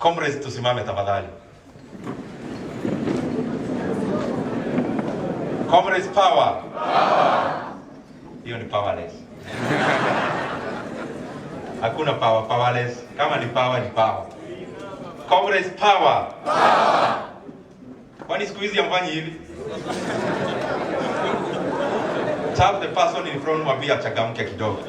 Comrades, tusimame tafadhali. Comrades, power. Hiyo ni powerless. Hakuna power, powerless. Kama ni power, ni power. Comrades, power. Kwani siku hizi amfanyi hivi? Tap the person in front mwambie achangamke kidogo.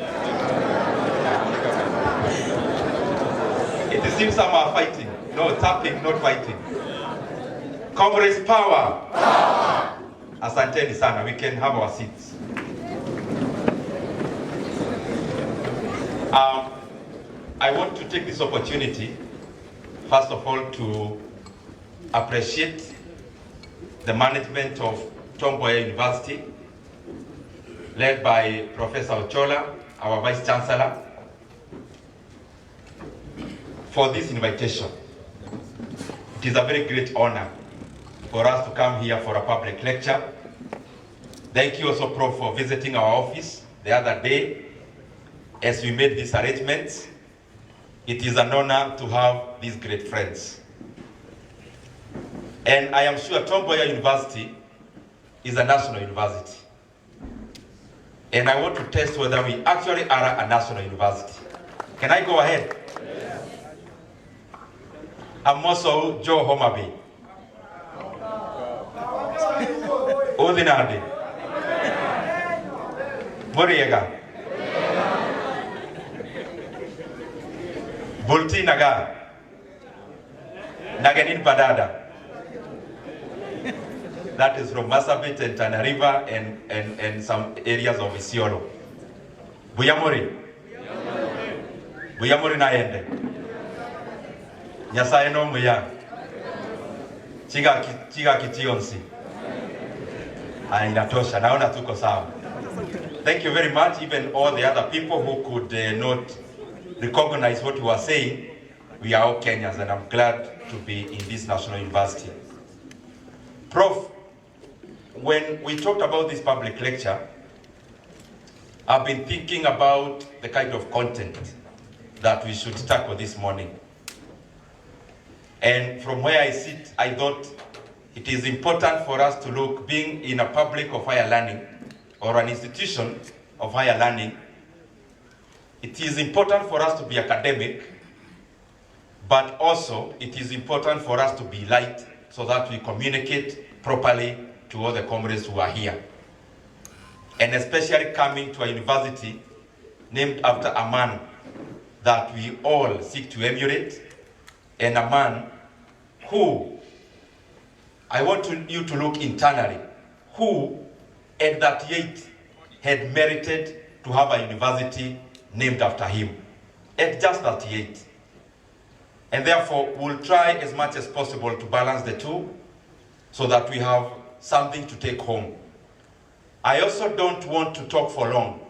It seems some are fighting. No, tapping, not fighting. Comrades, power. Asanteni sana. We can have our seats. I want to take this opportunity, first of all, to appreciate the management of Tom Mboya University, led by Professor Ochola, our Vice Chancellor, for this invitation. It is a very great honor for us to come here for a public lecture. Thank you also, Prof, for visiting our office the other day as we made these arrangements. It is an honor to have these great friends. And I am sure Tom Mboya University is a national university. And I want to test whether we actually are a national university. Can I go ahead? Yes. I'm also Joe Homaby. Odinade. Moriega. Bulti Naga. Naganin Padada. That is from Marsabit and Tana River and some areas of Isiolo. Buyamori. Buyamori naende. Nyasaye no muya. Chiga kitionsi. Inatosha. Naona tuko sawa. Thank you very much. Even all the other people who could not recognize what you are saying, we are all Kenyans, and I'm glad to be in this national university. Prof, when we talked about this public lecture, I've been thinking about the kind of content that we should tackle this morning. And from where I sit, I thought it is important for us to look, being in a public of higher learning or an institution of higher learning, it is important for us to be academic, but also it is important for us to be light so that we communicate properly to all the comrades who are here. And especially coming to a university named after a man that we all seek to emulate, and a man who, I want you to look internally, who at 38 had merited to have a university named after him, at just 38. And therefore, we'll try as much as possible to balance the two so that we have something to take home. I also don't want to talk for long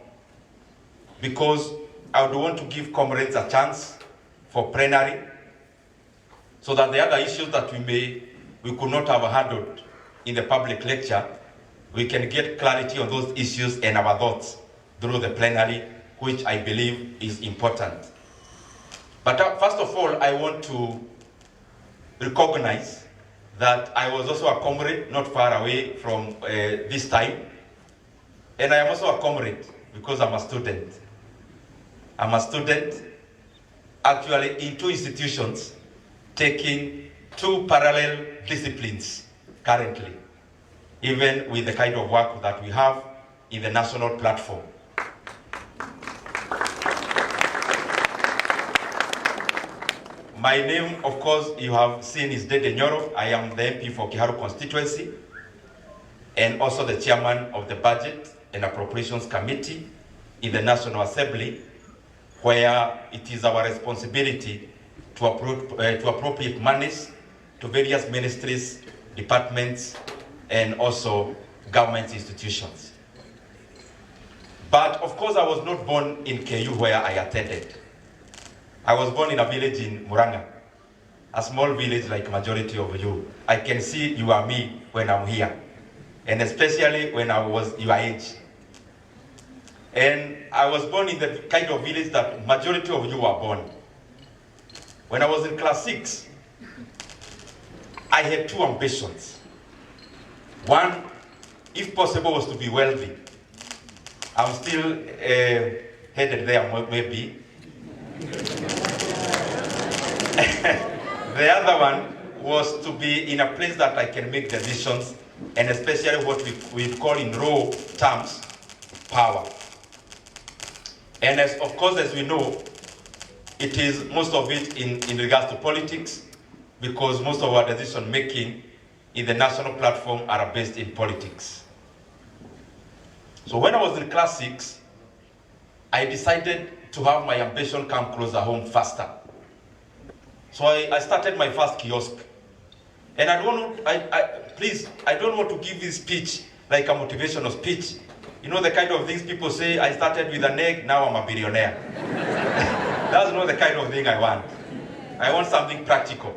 because I would want to give comrades a chance for plenary so that the other issues that we could not have handled in the public lecture, we can get clarity on those issues and our thoughts through the plenary, which I believe is important. But first of all, I want to recognize that I was also a comrade not far away from this time. And I am also a comrade because I'm a student. I'm a student actually in two institutions taking two parallel disciplines currently, even with the kind of work that we have in the national platform. My name, of course, you have seen is Nyoro. I am the MP for Kiharu constituency and also the chairman of the Budget and Appropriations Committee in the National Assembly, where it is our responsibility to appropriate monies to various ministries, departments, and also government institutions. But of course, I was not born in KU where I attended. I was born in a village in Muranga, a small village like majority of you. I can see you are me when I'm here, and especially when I was your age. And I was born in the kind of village that majority of you were born. When I was in class 6, I had two ambitions. One, if possible, was to be wealthy. I'm still headed there, maybe. The other one was to be in a place that I can make decisions, and especially what we call in raw terms, power. And of course, as we know, it is most of it in regards to politics, because most of our decision making in the national platform are based in politics. So when I was in class 6, I decided to have my ambition come closer home faster. So I started my first kiosk. And I don't want to give this speech like a motivational speech. You know the kind of things people say, I started with an egg, now I'm a billionaire. That's not the kind of thing I want. I want something practical.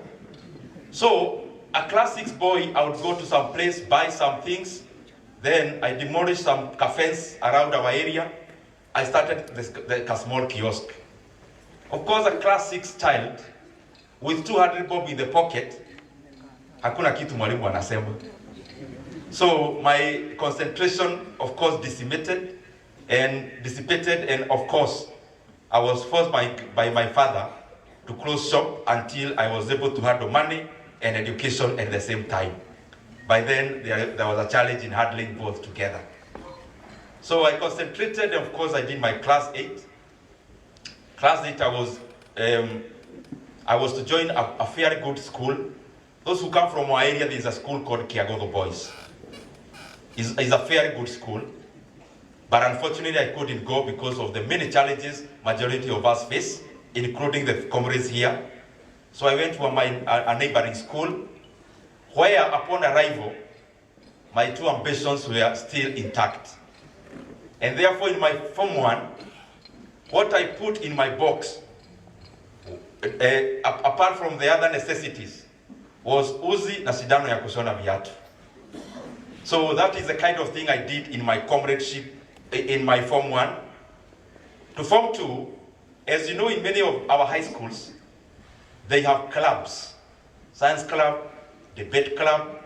So, a class 6 boy, I would go to some place, buy some things, then I demolished some cafes around our area. I started a small kiosk. Of course, a class 6 child with 200 bob in the pocket, hakuna kitu mwalimu anasema. So my concentration, of course, dissipated, and of course, I was forced by my father to close shop until I was able to handle money and education at the same time. By then, there was a challenge in handling both together. So I concentrated, and of course, I did my class 8. Class 8, I was to join a fairly good school. Those who come from our area, there's a school called Kiagogo Boys. It's a very good school, but unfortunately I couldn't go because of the many challenges majority of us face, including the comrades here. So I went to a neighboring school, where upon arrival, my two ambitions were still intact. And therefore in my Form 1, what I put in my box, apart from the other necessities, was uzi na sindano ya kushona viatu. So that is the kind of thing I did in my comradeship in my Form 1. To Form 2, as you know, in many of our high schools, they have clubs. Science club, debate club,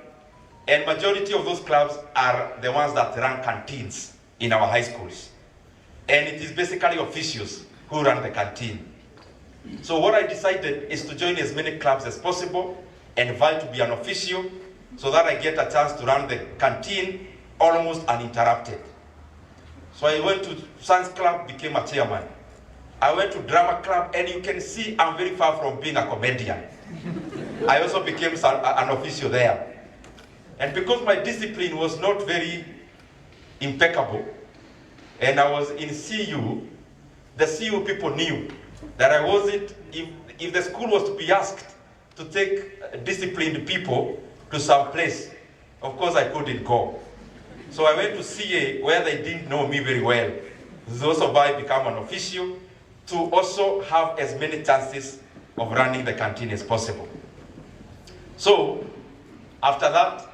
and majority of those clubs are the ones that run canteens in our high schools. And it is basically officials who run the canteen. So what I decided is to join as many clubs as possible and vie to be an official, so that I get a chance to run the canteen almost uninterrupted. So I went to science club, became a chairman. I went to drama club, and you can see I'm very far from being a comedian. I also became an official there. And because my discipline was not very impeccable, and I was in CU, the CU people knew that I wasn't, if the school was to be asked to take disciplined people to some place, of course I couldn't go. So I went to CA, where they didn't know me very well. Those of I become an official to also have as many chances of running the canteen as possible. So after that,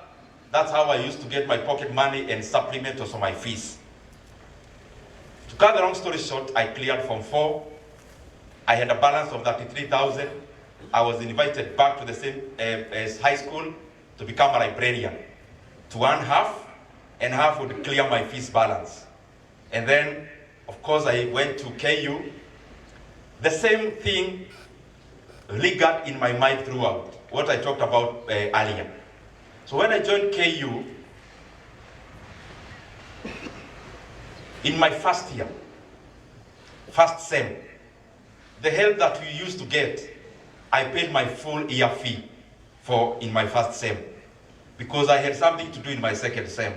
that's how I used to get my pocket money and supplement also my fees. To cut the long story short, I cleared Form 4. I had a balance of 33,000. I was invited back to the same as high school to become a librarian, to earn half, and half would clear my fees balance. And then, of course, I went to KU. The same thing lingered in my mind throughout, what I talked about earlier. So when I joined KU, in my first year, first sem, the help that we used to get, I paid my full year fee in my first sem, because I had something to do in my second sem.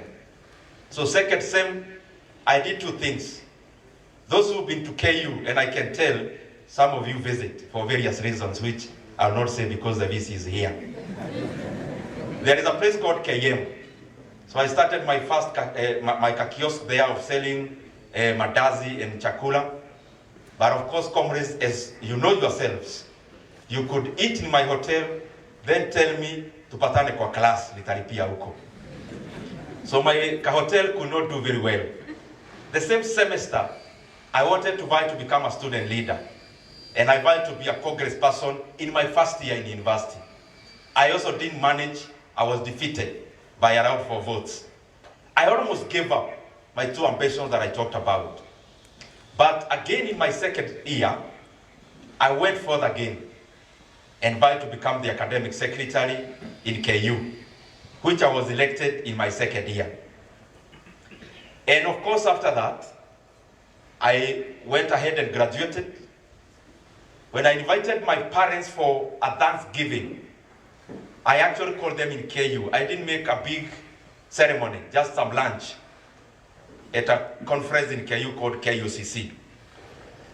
So second sem, I did two things. Those who've been to KU, and I can tell some of you visit for various reasons, which I'll not say because the VC is here. There is a place called KM. So I started my first my kiosk there of selling madazi and chakula. But of course, comrades, as you know yourselves, you could eat in my hotel, then tell me tupatane kwa class, nitalipia huko. So my hotel could not do very well. The same semester, I wanted to vie to become a student leader. And I vowed to be a congress person in my first year in university. I also didn't manage. I was defeated by around 4 votes. I almost gave up my 2 ambitions that I talked about. But again, in my second year, I went forth again and tried to become the academic secretary in KU, which I was elected in my second year. And of course, after that, I went ahead and graduated. When I invited my parents for a Thanksgiving, I actually called them in KU. I didn't make a big ceremony, just some lunch at a conference in KU called KUCC.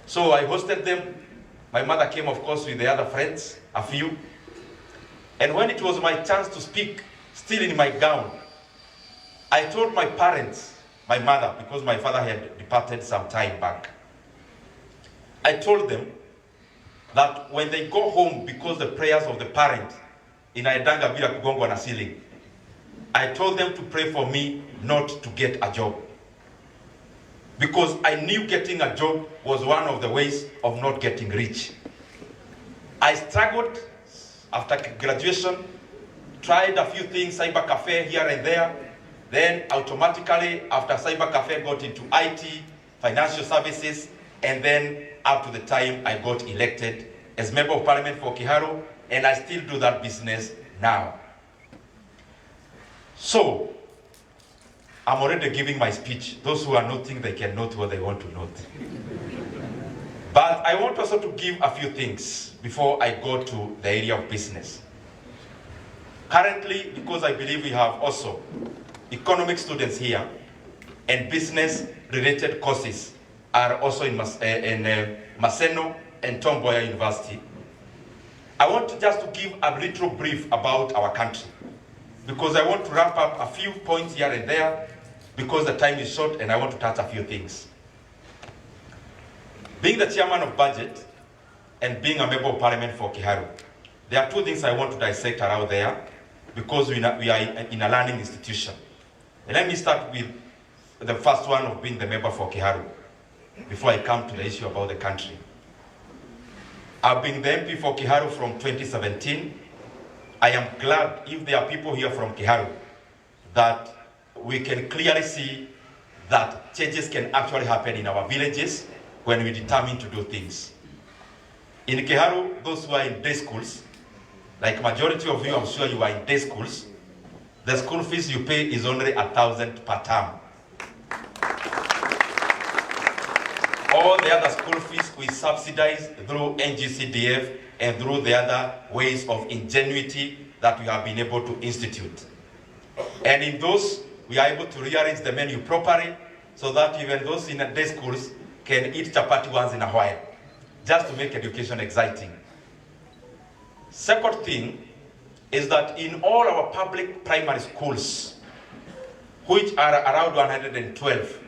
So I hosted them. My mother came, of course, with the other friends, a few. And when it was my chance to speak, still in my gown, I told my parents, my mother, because my father had departed some time back, I told them that when they go home, because the prayers of the parent in Aedanga bila kugongwa na ceiling, I told them to pray for me not to get a job. Because I knew getting a job was one of the ways of not getting rich. I struggled after graduation, tried a few things, cyber cafe here and there. Then automatically after cyber cafe got into IT, financial services, and then up to the time I got elected as member of parliament for Kiharu, and I still do that business now. So, I'm already giving my speech. Those who are noting, they can note what they want to note. But I want also to give a few things before I go to the area of business. Currently, because I believe we have also economic students here, and business-related courses are also in Maseno and Tom Mboya University, I want to just to give a little brief about our country, because I want to wrap up a few points here and there, because the time is short and I want to touch a few things. Being the chairman of budget and being a member of parliament for Kiharu, there are 2 things I want to dissect around there, because we are in a learning institution. And let me start with the first one of being the member for Kiharu, before I come to the issue about the country. I've been the MP for Kiharu from 2017. I am glad, if there are people here from Kiharu, that we can clearly see that changes can actually happen in our villages when we determine to do things. In Kiharu, those who are in day schools, like majority of you, I'm sure you are in day schools, the school fees you pay is only 1,000 per term. All the other school fees we subsidize through NGCDF and through the other ways of ingenuity that we have been able to institute. And in those, we are able to rearrange the menu properly so that even those in day schools can eat chapati once in a while, just to make education exciting. Second thing is that in all our public primary schools, which are around 112,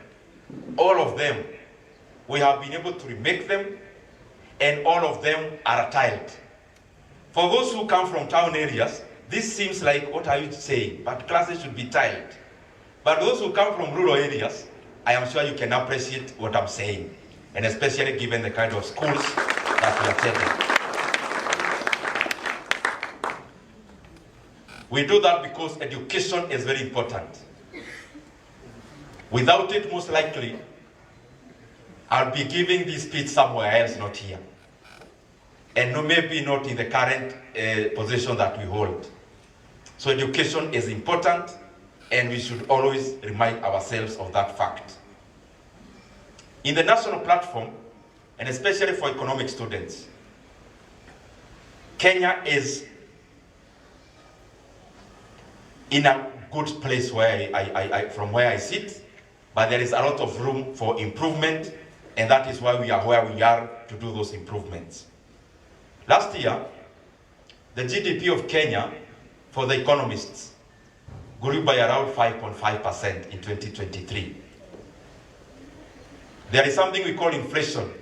all of them, we have been able to remake them, and all of them are tiled. For those who come from town areas, this seems like, what are you saying? But classes should be tiled. But those who come from rural areas, I am sure you can appreciate what I'm saying, and especially given the kind of schools that we attended. We do that because education is very important. Without it, most likely, I'll be giving this speech somewhere else, not here. And maybe not in the current position that we hold. So education is important, and we should always remind ourselves of that fact. In the national platform, and especially for economic students, Kenya is in a good place where from where I sit, but there is a lot of room for improvement, and that is why we are where we are to do those improvements. Last year, the GDP of Kenya for the economists grew by around 5.5% in 2023. There is something we call inflation